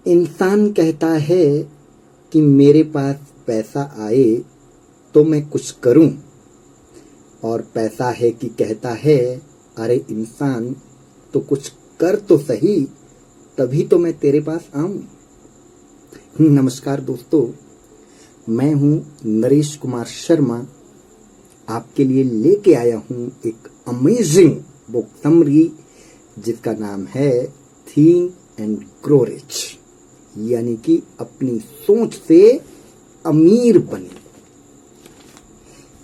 इंसान कहता है कि मेरे पास पैसा आए तो मैं कुछ करूं, और पैसा है कि कहता है अरे इंसान तो कुछ कर तो सही, तभी तो मैं तेरे पास आऊं। नमस्कार दोस्तों, मैं हूं नरेश कुमार शर्मा। आपके लिए लेके आया हूं एक अमेजिंग बुक समरी जिसका नाम है थिंक एंड ग्रो रिच, यानी कि अपनी सोच से अमीर बने।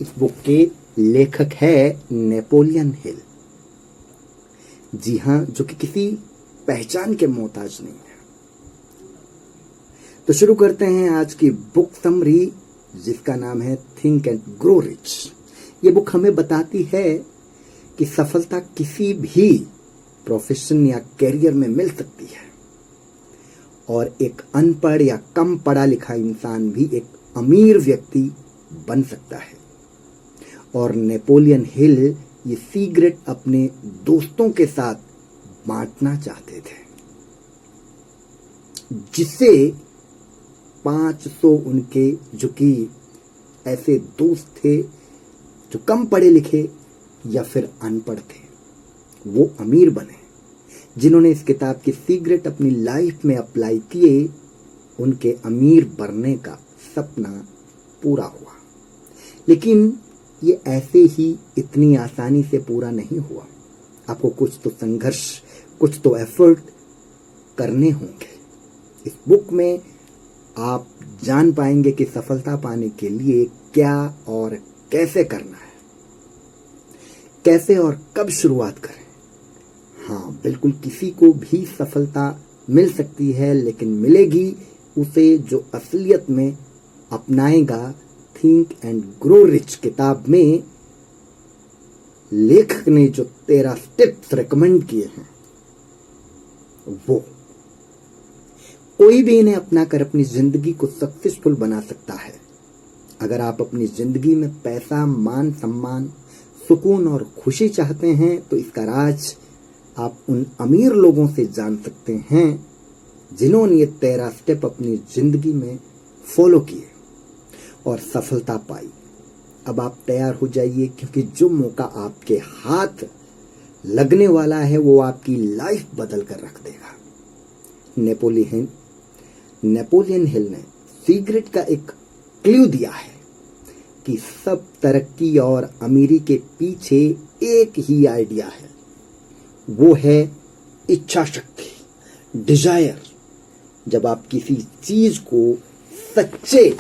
इस बुक के लेखक है नेपोलियन हिल। जी हाँ, जो कि किसी पहचान के मोहताज नहीं है। तो शुरू करते हैं आज की बुक समरी जिसका नाम है थिंक एंड ग्रो रिच। ये बुक हमें बताती है कि सफलता किसी भी प्रोफेशन या करियर में मिल सकती है, और एक अनपढ़ या कम पढ़ा लिखा इंसान भी एक अमीर व्यक्ति बन सकता है। और नेपोलियन हिल ये सीक्रेट अपने दोस्तों के साथ बांटना चाहते थे, जिससे 500 उनके जो कि ऐसे दोस्त थे जो कम पढ़े लिखे या फिर अनपढ़ थे, वो अमीर बने। जिन्होंने इस किताब की सीक्रेट अपनी लाइफ में अप्लाई किए, उनके अमीर बनने का सपना पूरा हुआ। लेकिन ये ऐसे ही इतनी आसानी से पूरा नहीं हुआ। आपको कुछ तो संघर्ष, कुछ तो एफर्ट करने होंगे। इस बुक में आप जान पाएंगे कि सफलता पाने के लिए क्या और कैसे करना है, कैसे और कब शुरुआत करें। हाँ, बिल्कुल किसी को भी सफलता मिल सकती है, लेकिन मिलेगी उसे जो असलियत में अपनाएगा। थिंक एंड ग्रो रिच किताब में लेखक ने जो 13 स्टेप्स रेकमेंड किए हैं, वो कोई भी इन्हें अपनाकर अपनी जिंदगी को सक्सेसफुल बना सकता है। अगर आप अपनी जिंदगी में पैसा, मान सम्मान, सुकून और खुशी चाहते हैं तो इसका राज आप उन अमीर लोगों से जान सकते हैं जिन्होंने ये 13 स्टेप अपनी जिंदगी में फॉलो किए और सफलता पाई। अब आप तैयार हो जाइए, क्योंकि जो मौका आपके हाथ लगने वाला है वो आपकी लाइफ बदल कर रख देगा। नेपोलियन हिल ने सीक्रेट का एक क्लू दिया है कि सब तरक्की और अमीरी के पीछे एक ही आइडिया है, वो है इच्छा शक्ति, डिजायर। जब आप किसी चीज को सच्चे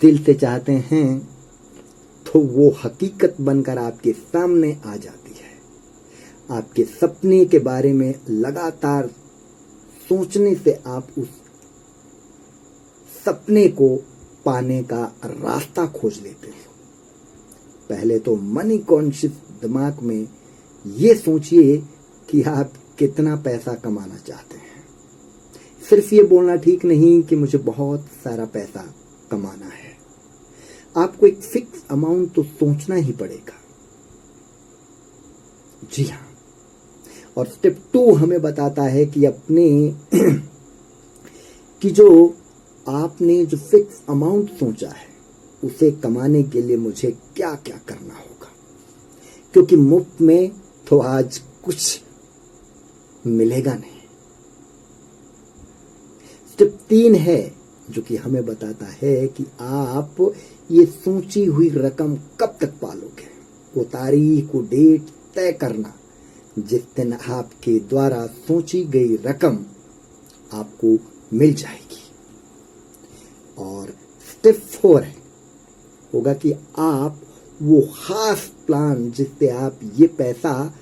दिल से चाहते हैं तो वो हकीकत बनकर आपके सामने आ जाती है। आपके सपने के बारे में लगातार सोचने से आप उस सपने को पाने का रास्ता खोज लेते हैं। पहले तो मनी कॉन्शियस दिमाग में ये सोचिए कि आप कितना पैसा कमाना चाहते हैं। सिर्फ ये बोलना ठीक नहीं कि मुझे बहुत सारा पैसा कमाना है। आपको एक फिक्स अमाउंट तो सोचना ही पड़ेगा। जी हाँ, और स्टेप 2 हमें बताता है कि अपने कि जो आपने जो फिक्स अमाउंट सोचा है उसे कमाने के लिए मुझे क्या क्या करना होगा, क्योंकि मुफ्त में तो आज कुछ मिलेगा नहीं। स्टेप 3 है जो कि हमें बताता है कि आप ये सोची हुई रकम कब तक पालोगे। वो तारीख, वो डेट तय करना जिस दिन आपके द्वारा सोची गई रकम आपको मिल जाएगी। और स्टेप 4 होगा कि आप वो खास प्लान जिससे आप ये पैसा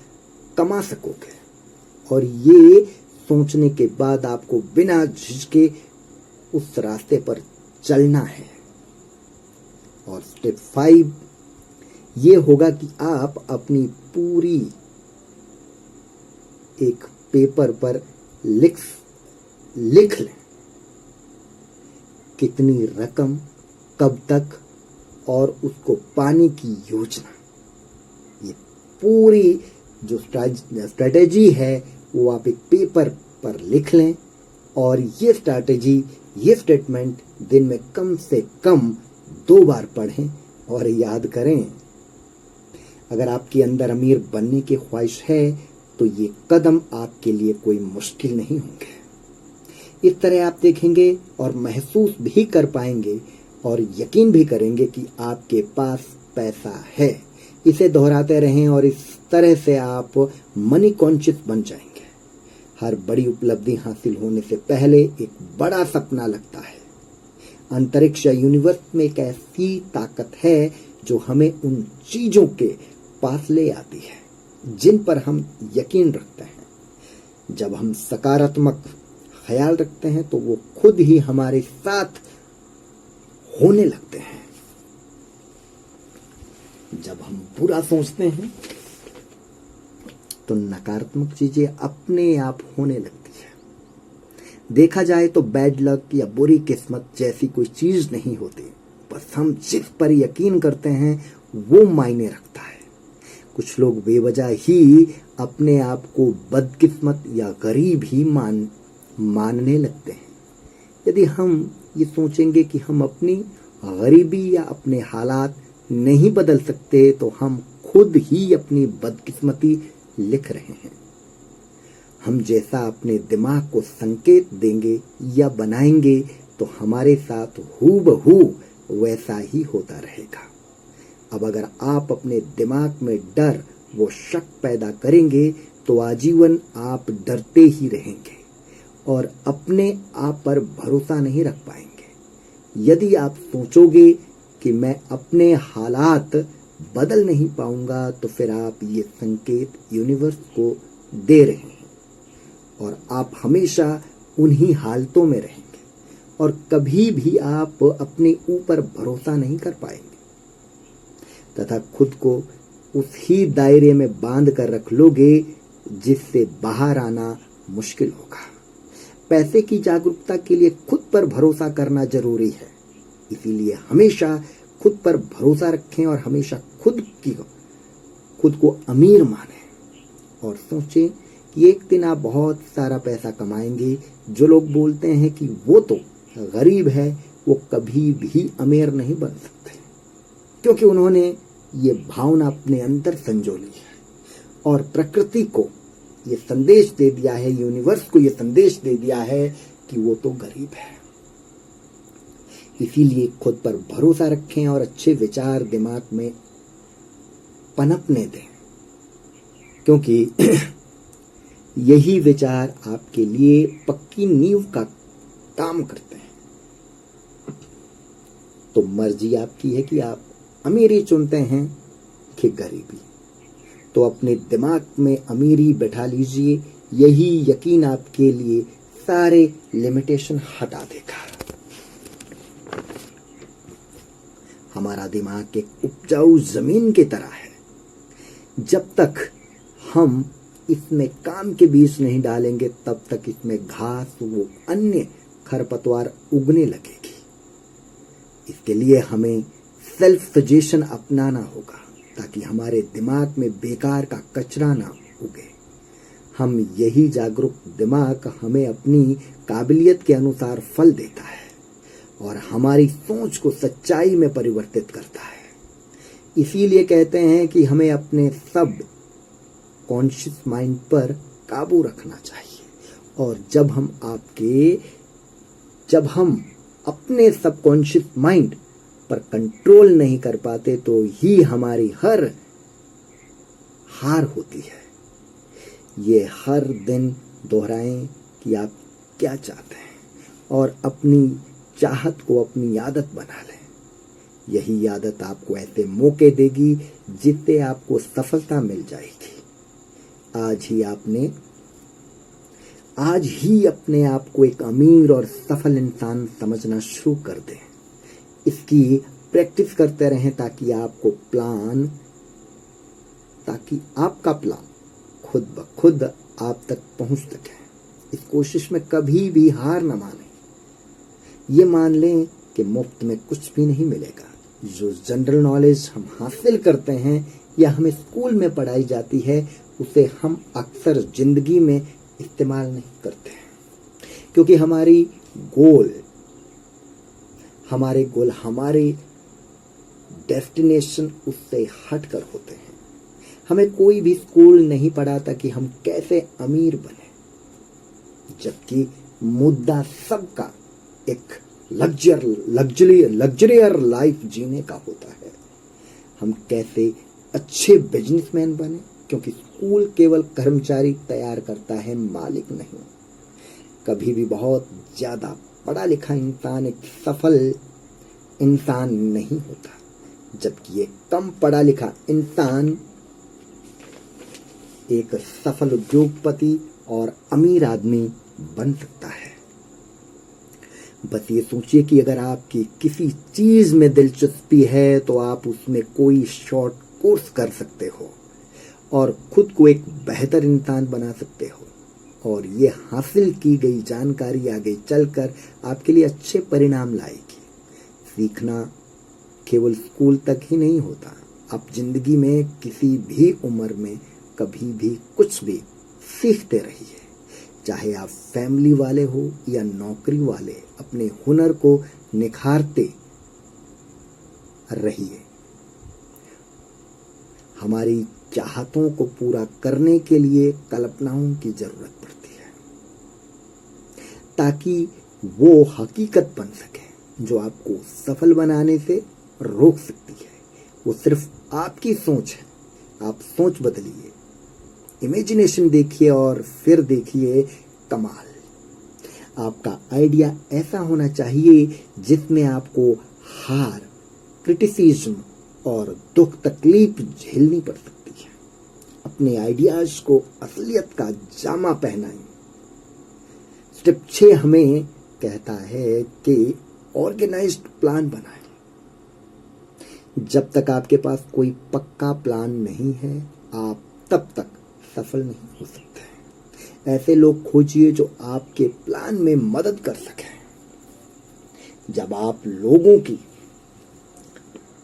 कमा सकोगे, और ये सोचने के बाद आपको बिना झिझके उस रास्ते पर चलना है। और स्टेप 5 ये होगा कि आप अपनी पूरी एक पेपर पर लिख लें कितनी रकम, कब तक, और उसको पाने की योजना। ये पूरी जो स्ट्रेटेजी है वो आप एक पेपर पर लिख लें और ये स्ट्रैटेजी, ये स्टेटमेंट दिन में कम से कम 2 बार पढ़ें और याद करें। अगर आपके अंदर अमीर बनने की ख्वाहिश है तो ये कदम आपके लिए कोई मुश्किल नहीं होंगे। इस तरह आप देखेंगे और महसूस भी कर पाएंगे और यकीन भी करेंगे कि आपके पास पैसा है। इसे दोहराते रहें और इस तरह से आप मनी कॉन्शियस बन जाएंगे। हर बड़ी उपलब्धि हासिल होने से पहले एक बड़ा सपना लगता है। अंतरिक्ष या यूनिवर्स में एक ऐसी ताकत है जो हमें उन चीजों के पास ले आती है जिन पर हम यकीन रखते हैं। जब हम सकारात्मक ख्याल रखते हैं तो वो खुद ही हमारे साथ होने लगते हैं। जब हम बुरा सोचते हैं तो नकारात्मक चीजें अपने आप होने लगती है। देखा जाए तो बैड लक या बुरी किस्मत जैसी कोई चीज नहीं होती, बस हम जिस पर यकीन करते हैं वो मायने रखता है। कुछ लोग बेवजह ही अपने आप को बदकिस्मत या गरीब ही मानने लगते हैं। यदि हम ये सोचेंगे कि हम अपनी गरीबी या अपने हालात नहीं बदल सकते तो हम खुद ही अपनी बदकिस्मती लिख रहे हैं। हम जैसा अपने दिमाग को संकेत देंगे या बनाएंगे तो हमारे साथ हूबहू वैसा ही होता रहेगा। अब अगर आप अपने दिमाग में डर वो शक पैदा करेंगे तो आजीवन आप डरते ही रहेंगे और अपने आप पर भरोसा नहीं रख पाएंगे। यदि आप सोचोगे कि मैं अपने हालात बदल नहीं पाऊंगा तो फिर आप ये संकेत यूनिवर्स को दे रहे हैं और आप हमेशा उन्हीं हालतों में रहेंगे और कभी भी आप अपने ऊपर भरोसा नहीं कर पाएंगे तथा खुद को उसी दायरे में बांध कर रख लोगे जिससे बाहर आना मुश्किल होगा। पैसे की जागरूकता के लिए खुद पर भरोसा करना जरूरी है, इसीलिए हमेशा खुद पर भरोसा रखें और हमेशा खुद को अमीर मानें और सोचें कि एक दिन आप बहुत सारा पैसा कमाएंगे। जो लोग बोलते हैं कि वो तो गरीब है, वो कभी भी अमीर नहीं बन सकते क्योंकि उन्होंने ये भावना अपने अंदर संजो ली है और प्रकृति को ये संदेश दे दिया है, यूनिवर्स को ये संदेश दे दिया है कि वो तो गरीब है। इसीलिए खुद पर भरोसा रखें और अच्छे विचार दिमाग में पनपने दें क्योंकि यही विचार आपके लिए पक्की नींव का काम करते हैं। तो मर्जी आपकी है कि आप अमीरी चुनते हैं कि गरीबी। तो अपने दिमाग में अमीरी बैठा लीजिए, यही यकीन आपके लिए सारे लिमिटेशन हटा देगा। हमारा दिमाग एक उपजाऊ जमीन की तरह है। जब तक हम इसमें काम के बीज नहीं डालेंगे तब तक इसमें घास वो अन्य खरपतवार उगने लगेगी। इसके लिए हमें सेल्फ सजेशन अपनाना होगा ताकि हमारे दिमाग में बेकार का कचरा ना उगे। हम यही जागरूक दिमाग हमें अपनी काबिलियत के अनुसार फल देता है और हमारी सोच को सच्चाई में परिवर्तित करता है। इसीलिए कहते हैं कि हमें अपने सब कॉन्शियस माइंड पर काबू रखना चाहिए और जब हम अपने सबकॉन्शियस माइंड पर कंट्रोल नहीं कर पाते तो ही हमारी हर हार होती है। ये हर दिन दोहराएं कि आप क्या चाहते हैं और अपनी चाहत को अपनी आदत बना लें। यही आदत आपको ऐसे मौके देगी जिससे आपको सफलता मिल जाएगी। आज ही अपने आप को एक अमीर और सफल इंसान समझना शुरू कर दें। इसकी प्रैक्टिस करते रहें ताकि आपका प्लान खुद ब खुद आप तक पहुंच सके। इस कोशिश में कभी भी हार न मानें। ये मान लें कि मुफ्त में कुछ भी नहीं मिलेगा। जो जनरल नॉलेज हम हासिल करते हैं या हमें स्कूल में पढ़ाई जाती है उसे हम अक्सर जिंदगी में इस्तेमाल नहीं करते हैं, क्योंकि हमारे गोल हमारे डेस्टिनेशन उससे हटकर होते हैं। हमें कोई भी स्कूल नहीं पढ़ाता कि हम कैसे अमीर बने, जबकि मुद्दा सबका एक लग्जरियर लाइफ जीने का होता है। हम कैसे अच्छे बिजनेसमैन बने, क्योंकि स्कूल केवल कर्मचारी तैयार करता है, मालिक नहीं। कभी भी बहुत ज्यादा पढ़ा लिखा इंसान एक सफल इंसान नहीं होता, जबकि एक कम पढ़ा लिखा इंसान एक सफल उद्योगपति और अमीर आदमी बन सकता है। बस ये सोचिए कि अगर आपकी किसी चीज में दिलचस्पी है तो आप उसमें कोई शॉर्ट कोर्स कर सकते हो और खुद को एक बेहतर इंसान बना सकते हो, और ये हासिल की गई जानकारी आगे चलकर आपके लिए अच्छे परिणाम लाएगी। सीखना केवल स्कूल तक ही नहीं होता। आप जिंदगी में किसी भी उम्र में कभी भी कुछ भी सीखते रहिए। चाहे आप फैमिली वाले हो या नौकरी वाले, अपने हुनर को निखारते रहिए। हमारी चाहतों को पूरा करने के लिए कल्पनाओं की जरूरत पड़ती है, ताकि वो हकीकत बन सके जो आपको सफल बनाने से रोक सकती है। वो सिर्फ आपकी सोच है। आप सोच बदलिए, इमेजिनेशन देखिए और फिर देखिए कमाल। आपका आइडिया ऐसा होना चाहिए जिसमें आपको हार, क्रिटिसिज्म और दुख तकलीफ झेलनी पड़ सकती है। अपने आइडियाज को असलियत का जामा पहनाएं। स्टेप 6 हमें कहता है कि ऑर्गेनाइज्ड प्लान बनाएं। जब तक आपके पास कोई पक्का प्लान नहीं है, आप तब तक सफल नहीं हो सकते। ऐसे लोग खोजिए जो आपके प्लान में मदद कर सकें। जब आप लोगों की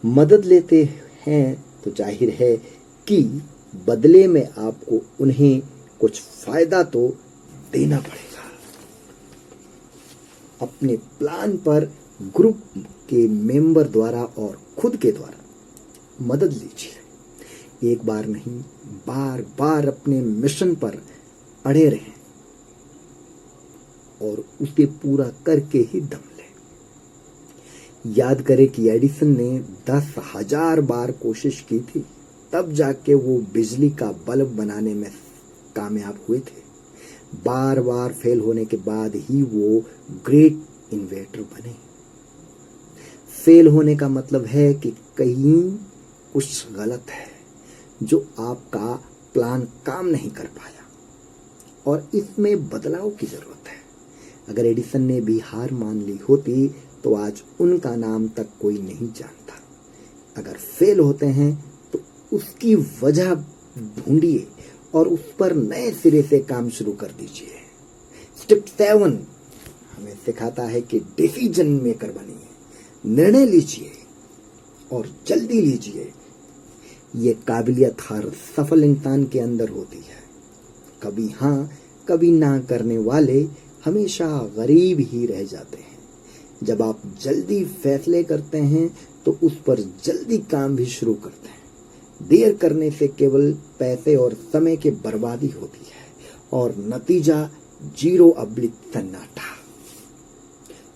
मदद लेते हैं तो जाहिर है कि बदले में आपको उन्हें कुछ फायदा तो देना पड़ेगा। अपने प्लान पर ग्रुप के मेंबर द्वारा और खुद के द्वारा मदद लीजिए। एक बार नहीं, बार बार अपने मिशन पर अड़े रहें और उसे पूरा करके ही दम लें। याद करें कि एडिसन ने 10,000 बार कोशिश की थी, तब जाके वो बिजली का बल्ब बनाने में कामयाब हुए थे। बार बार फेल होने के बाद ही वो ग्रेट इन्वेंटर बने। फेल होने का मतलब है कि कहीं कुछ गलत है, जो आपका प्लान काम नहीं कर पाया और इसमें बदलाव की जरूरत है। अगर एडिसन ने भी हार मान ली होती तो आज उनका नाम तक कोई नहीं जानता। अगर फेल होते हैं तो उसकी वजह ढूंढिए और उस पर नए सिरे से काम शुरू कर दीजिए। स्टेप 7 हमें सिखाता है कि डिसीजन मेकर बनिए। निर्णय लीजिए और जल्दी लीजिए। ये काबिलियत हर सफल इंसान के अंदर होती है। कभी हाँ कभी ना करने वाले हमेशा गरीब ही रह जाते हैं। जब आप जल्दी फैसले करते हैं तो उस पर जल्दी काम भी शुरू करते हैं। देर करने से केवल पैसे और समय की बर्बादी होती है और नतीजा 0 सन्नाटा।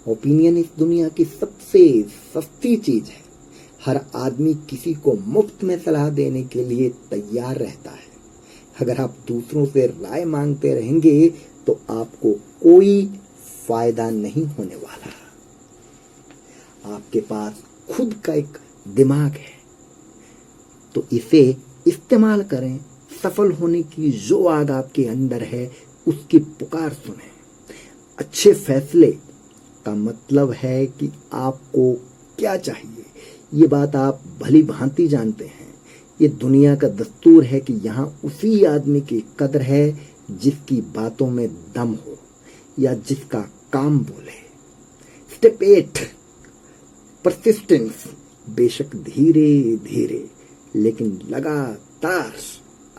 ओपिनियन इस दुनिया की सबसे सस्ती चीज है। हर आदमी किसी को मुफ्त में सलाह देने के लिए तैयार रहता है। अगर आप दूसरों से राय मांगते रहेंगे तो आपको कोई फायदा नहीं होने वाला। आपके पास खुद का एक दिमाग है तो इसे इस्तेमाल करें। सफल होने की जो आग आपके अंदर है उसकी पुकार सुने। अच्छे फैसले का मतलब है कि आपको क्या चाहिए, ये बात आप भली भांति जानते हैं। ये दुनिया का दस्तूर है कि यहाँ उसी आदमी की कदर है जिसकी बातों में दम हो या जिसका काम बोले। Step 8 persistence. बेशक धीरे धीरे लेकिन लगातार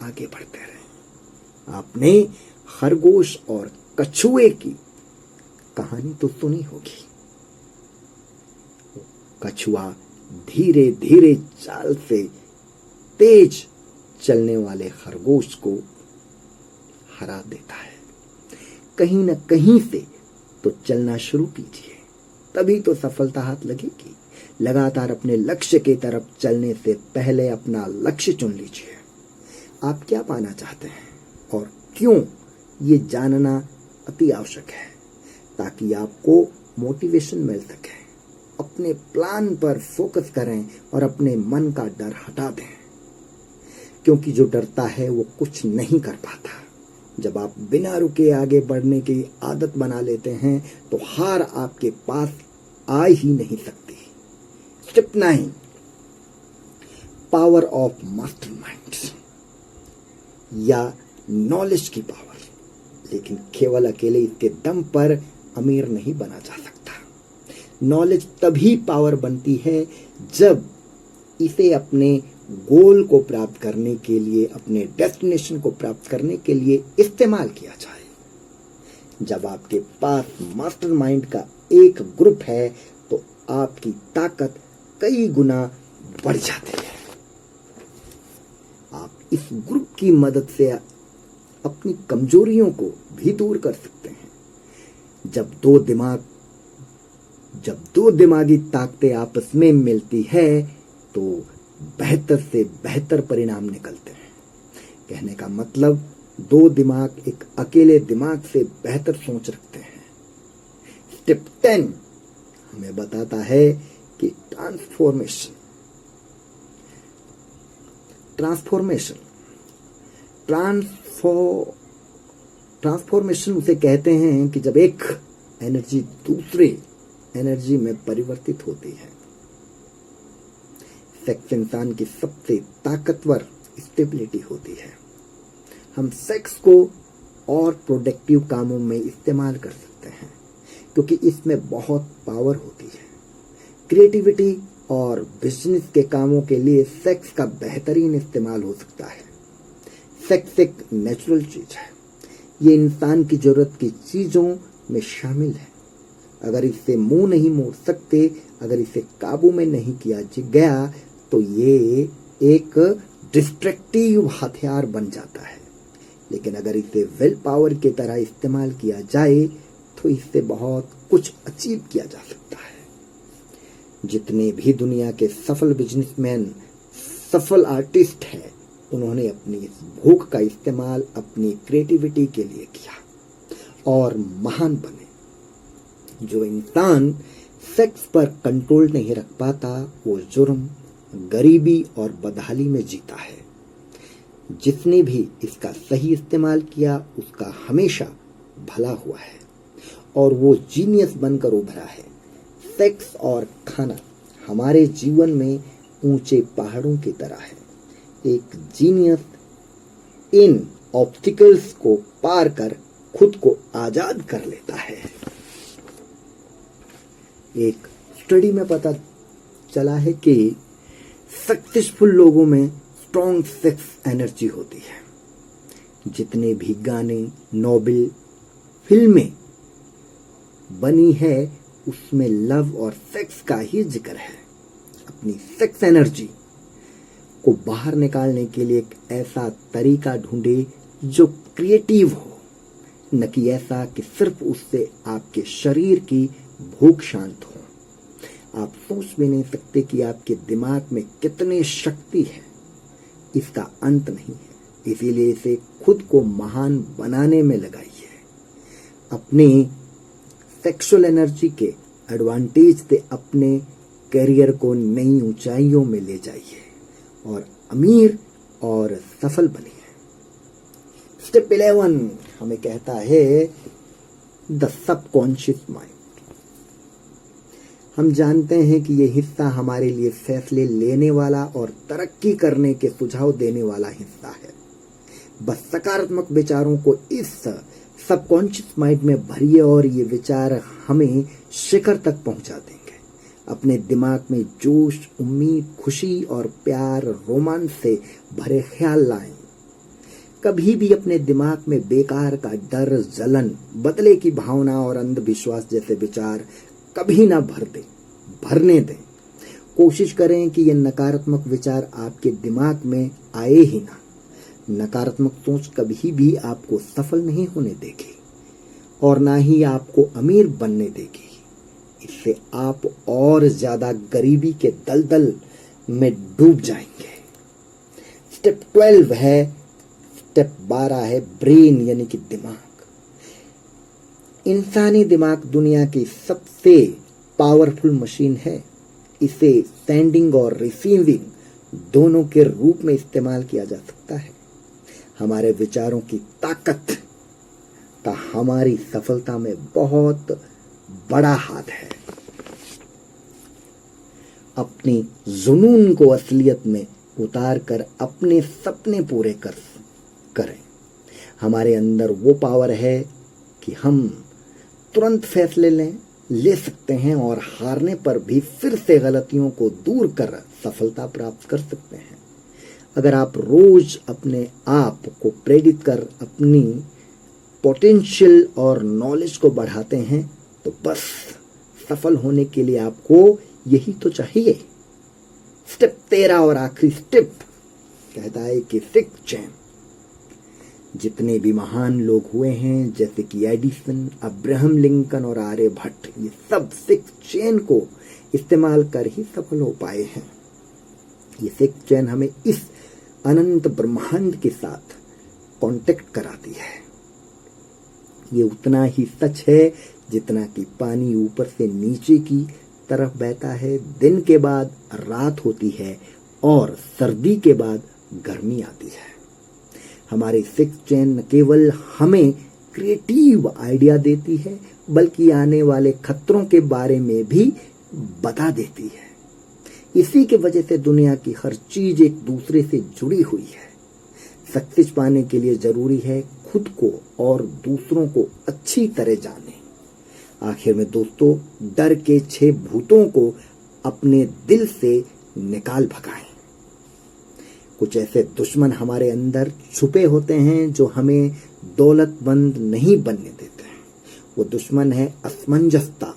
आगे बढ़ते रहें। आपने खरगोश और कछुए की कहानी तो सुनी होगी। कछुआ धीरे धीरे चाल से तेज चलने वाले खरगोश को हरा देता है। कहीं न कहीं से तो चलना शुरू कीजिए, तभी तो सफलता हाथ लगेगी। लगातार अपने लक्ष्य की तरफ चलने से पहले अपना लक्ष्य चुन लीजिए। आप क्या पाना चाहते हैं और क्यों, ये जानना अति आवश्यक है, ताकि आपको मोटिवेशन मिल सके। अपने प्लान पर फोकस करें और अपने मन का डर हटा दें, क्योंकि जो डरता है वो कुछ नहीं कर पाता। जब आप बिना रुके आगे बढ़ने की आदत बना लेते हैं तो हार आपके पास आ ही नहीं सकती। स्टेप 9, पावर ऑफ मास्टरमाइंड या नॉलेज की पावर। लेकिन केवल अकेले इसके दम पर अमीर नहीं बना जा सकता। नॉलेज तभी पावर बनती है जब इसे अपने गोल को प्राप्त करने के लिए, अपने डेस्टिनेशन को प्राप्त करने के लिए इस्तेमाल किया जाए। जब आपके पास मास्टरमाइंड का एक ग्रुप है तो आपकी ताकत कई गुना बढ़ जाती है। आप इस ग्रुप की मदद से अपनी कमजोरियों को भी दूर कर सकते हैं। जब दो दिमागी ताकतें आपस में मिलती है तो बेहतर से बेहतर परिणाम निकलते हैं। कहने का मतलब, दो दिमाग एक अकेले दिमाग से बेहतर सोच रखते हैं। स्टेप 10 हमें बताता है कि ट्रांसफॉर्मेशन उसे कहते हैं कि जब एक एनर्जी दूसरे एनर्जी में परिवर्तित होती है। सेक्स इंसान की सबसे ताकतवर स्टेबिलिटी होती है। हम सेक्स को और प्रोडक्टिव कामों में इस्तेमाल कर सकते हैं, क्योंकि इसमें बहुत पावर होती है। क्रिएटिविटी और बिजनेस के कामों के लिए सेक्स का बेहतरीन इस्तेमाल हो सकता है। सेक्स एक नेचुरल चीज है, ये इंसान की जरूरत की चीजों में शामिल है। अगर इससे मुंह नहीं मोड़ सकते, अगर इसे काबू में नहीं किया गया तो ये एक डिस्ट्रक्टिव हथियार बन जाता है। लेकिन अगर इसे विल पावर की तरह इस्तेमाल किया जाए तो इससे बहुत कुछ अचीव किया जा सकता है। जितने भी दुनिया के सफल बिजनेसमैन, सफल आर्टिस्ट हैं, उन्होंने अपनी इस भूख का इस्तेमाल अपनी क्रिएटिविटी के लिए किया और महान बने। जो इंसान सेक्स पर कंट्रोल नहीं रख पाता, वो जुर्म, गरीबी और बदहाली में जीता है। जिसने भी इसका सही इस्तेमाल किया उसका हमेशा भला हुआ है और वो जीनियस बनकर उभरा है। सेक्स और खाना हमारे जीवन में ऊंचे पहाड़ों की तरह है। एक जीनियस इन ऑब्स्टिकल्स को पार कर खुद को आजाद कर लेता है। एक स्टडी में पता चला है कि सक्सेसफुल लोगों में स्ट्रॉन्ग सेक्स एनर्जी होती है। जितने भी गाने, नोबेल, फिल्में बनी है उसमें लव और सेक्स का ही जिक्र है। अपनी सेक्स एनर्जी को बाहर निकालने के लिए एक ऐसा तरीका ढूंढे जो क्रिएटिव हो, न कि ऐसा कि सिर्फ उससे आपके शरीर की भूख शांत हो। आप सोच भी नहीं सकते कि आपके दिमाग में कितनी शक्ति है, इसका अंत नहीं है। इसीलिए इसे खुद को महान बनाने में लगाइए। अपने सेक्सुअल एनर्जी के एडवांटेज से अपने करियर को नई ऊंचाइयों में ले जाइए और अमीर और सफल बनिए। स्टेप 11 हमें कहता है द सबकॉन्शियस माइंड। हम जानते हैं कि यह हिस्सा हमारे लिए फैसले लेने वाला और तरक्की करने के सुझाव देने वाला हिस्सा है। बस सकारात्मक विचारों को इस सबकॉन्शियस माइंड में भरिए और ये विचार हमें शिखर तक पहुंचा देंगे। अपने दिमाग में जोश, उम्मीद, खुशी और प्यार, रोमांस से भरे ख्याल लाएं। कभी भी अपने दिमाग में बेकार का डर, जलन, बदले की भावना और अंधविश्वास जैसे विचार कभी ना भरने दें। कोशिश करें कि ये नकारात्मक विचार आपके दिमाग में आए ही ना। नकारात्मक सोच कभी भी आपको सफल नहीं होने देगी और ना ही आपको अमीर बनने देगी। इससे आप और ज्यादा गरीबी के दलदल में डूब जाएंगे। स्टेप 12 है, स्टेप 12 है ब्रेन यानी कि दिमाग। इंसानी दिमाग दुनिया की सबसे पावरफुल मशीन है। इसे सेंडिंग और रिसीविंग दोनों के रूप में इस्तेमाल किया जा सकता है। हमारे विचारों की ताकत का हमारी सफलता में बहुत बड़ा हाथ है। अपनी जुनून को असलियत में उतार कर अपने सपने पूरे करें। हमारे अंदर वो पावर है कि हम तुरंत फैसले ले सकते हैं और हारने पर भी फिर से गलतियों को दूर कर सफलता प्राप्त कर सकते हैं। अगर आप रोज अपने आप को प्रेरित कर अपनी पोटेंशियल और नॉलेज को बढ़ाते हैं तो बस सफल होने के लिए आपको यही तो चाहिए। स्टेप 13 और आखिरी स्टेप कहता है कि सिक्स चेन। जितने भी महान लोग हुए हैं जैसे कि एडिसन, अब्राहम लिंकन और आर्यभट्ट, ये सब सिक्स चेन को इस्तेमाल कर ही सफल हो पाए हैं। ये सिक्स चेन हमें इस अनंत ब्रह्मांड के साथ कांटेक्ट कराती है। ये उतना ही सच है जितना कि पानी ऊपर से नीचे की तरफ बहता है, दिन के बाद रात होती है और सर्दी के बाद गर्मी आती है। हमारी सिक्स चेन न केवल हमें क्रिएटिव आइडिया देती है बल्कि आने वाले खतरों के बारे में भी बता देती है। इसी के वजह से दुनिया की हर चीज एक दूसरे से जुड़ी हुई है। सक्सेस पाने के लिए जरूरी है खुद को और दूसरों को अच्छी तरह जाने। आखिर में दोस्तों, डर के 6 भूतों को अपने दिल से निकाल भगाएं। कुछ ऐसे दुश्मन हमारे अंदर छुपे होते हैं जो हमें दौलतमंद नहीं बनने देते हैं। वो दुश्मन है असमंजसता,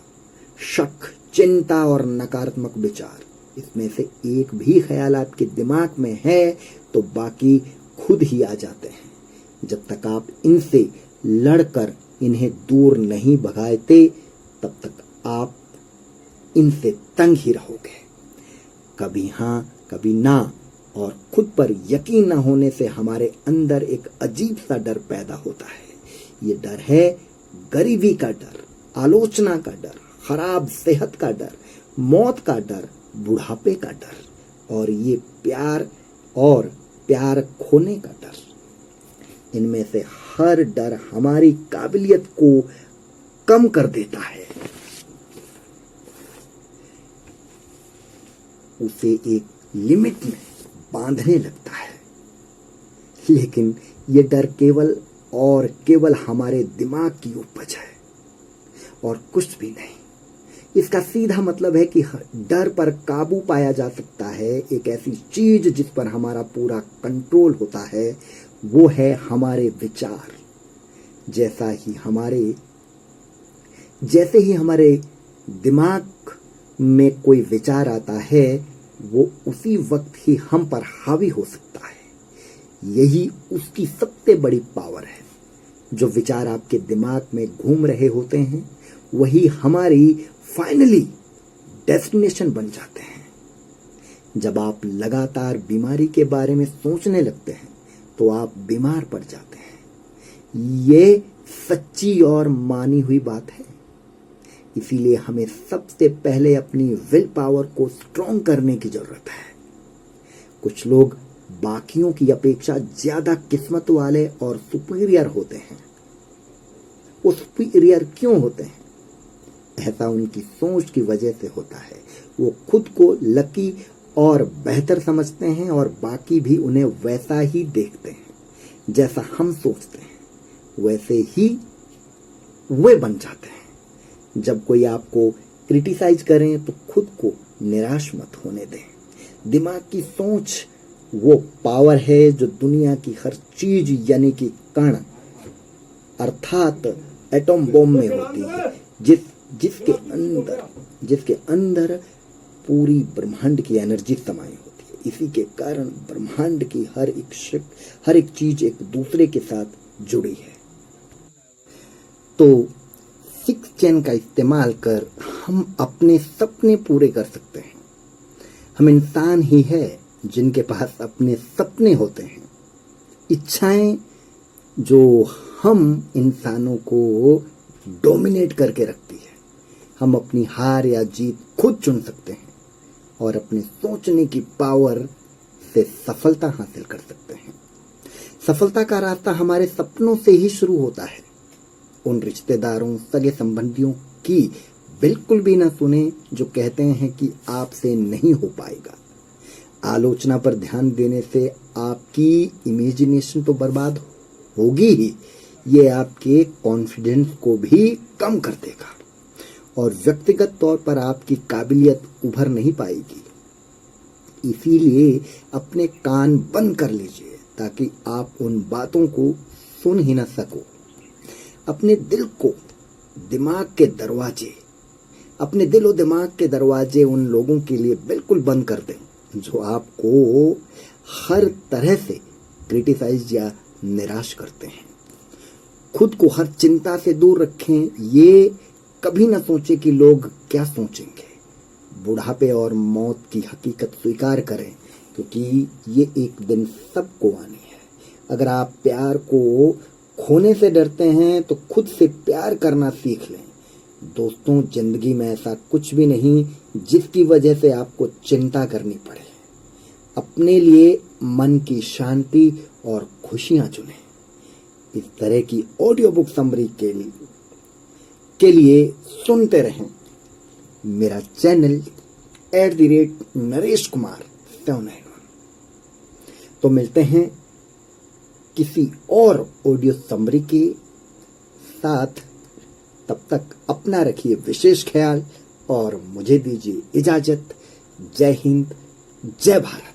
शक, चिंता और नकारात्मक विचार। इसमें से एक भी ख्याल आपके दिमाग में है तो बाकी खुद ही आ जाते हैं। जब तक आप इनसे लड़कर इन्हें दूर नहीं भगाते तब तक आप इनसे तंग ही रहोगे। कभी हाँ कभी ना और खुद पर यकीन न होने से हमारे अंदर एक अजीब सा डर पैदा होता है। ये डर है गरीबी का डर, आलोचना का डर, खराब सेहत का डर, मौत का डर, बुढ़ापे का डर और ये प्यार खोने का डर। इनमें से हर डर हमारी काबिलियत को कम कर देता है, उसे एक लिमिट में बांधने लगता है। लेकिन ये डर केवल हमारे दिमाग की उपज है और कुछ भी नहीं। इसका सीधा मतलब है कि डर पर काबू पाया जा सकता है। एक ऐसी चीज जिस पर हमारा पूरा कंट्रोल होता है वो है हमारे विचार। जैसे ही हमारे दिमाग में कोई विचार आता है वो उसी वक्त ही हम पर हावी हो सकता है। यही उसकी सबसे बड़ी पावर है। जो विचार आपके दिमाग में घूम रहे होते हैं वही हमारी फाइनली डेस्टिनेशन बन जाते हैं। जब आप लगातार बीमारी के बारे में सोचने लगते हैं तो आप बीमार पड़ जाते हैं। ये सच्ची और मानी हुई बात है। इसीलिए हमें सबसे पहले अपनी विल पावर को स्ट्रॉन्ग करने की जरूरत है। कुछ लोग बाकियों की अपेक्षा ज्यादा किस्मत वाले और सुपीरियर होते हैं। वो सुपीरियर क्यों होते हैं? ऐसा उनकी सोच की वजह से होता है। वो खुद को लकी और बेहतर समझते हैं और बाकी भी उन्हें वैसा ही देखते हैं। जैसा हम सोचते हैं वैसे ही वे बन जाते हैं। जब कोई आपको क्रिटिसाइज करें तो खुद को निराश मत होने दें। दिमाग की सोच वो पावर है जो दुनिया की हर चीज यानी कि कण अर्थात एटम बॉम्ब में होती है, जिसके अंदर पूरी ब्रह्मांड की एनर्जी समाई होती है। इसी के कारण ब्रह्मांड की हर एक चीज एक दूसरे के साथ जुड़ी है। तो 6 चैन का इस्तेमाल कर हम अपने सपने पूरे कर सकते हैं। हम इंसान ही है जिनके पास अपने सपने होते हैं, इच्छाएं जो हम इंसानों को डोमिनेट करके रखती है। हम अपनी हार या जीत खुद चुन सकते हैं और अपने सोचने की पावर से सफलता हासिल कर सकते हैं। सफलता का रास्ता हमारे सपनों से ही शुरू होता है। उन रिश्तेदारों, सगे संबंधियों की बिल्कुल भी ना सुने जो कहते हैं कि आपसे नहीं हो पाएगा। आलोचना पर ध्यान देने से आपकी इमेजिनेशन तो बर्बाद होगी ही, ये आपके कॉन्फिडेंस को भी कम कर देगा और व्यक्तिगत तौर पर आपकी काबिलियत उभर नहीं पाएगी। इसीलिए अपने कान बंद कर लीजिए ताकि आप उन बातों को सुन ही न सको। अपने दिल और दिमाग के दरवाजे उन लोगों के लिए बिल्कुल बंद कर दें जो आपको हर तरह से क्रिटिसाइज या निराश करते हैं। खुद को हर चिंता से दूर रखें। ये कभी ना सोचें कि लोग क्या सोचेंगे। बुढ़ापे और मौत की हकीकत स्वीकार करें क्योंकि ये एक दिन सबको आनी है। अगर आप प्यार को खोने से डरते हैं तो खुद से प्यार करना सीख लें। दोस्तों, जिंदगी में ऐसा कुछ भी नहीं जिसकी वजह से आपको चिंता करनी पड़े। अपने लिए मन की शांति और खुशियां चुनें। इस तरह की ऑडियो बुक समरी के लिए सुनते रहें मेरा चैनल @NareshKumar791। तो मिलते हैं किसी और ऑडियो समरी के साथ। तब तक अपना रखिए विशेष ख्याल और मुझे दीजिए इजाजत। जय हिंद, जय भारत।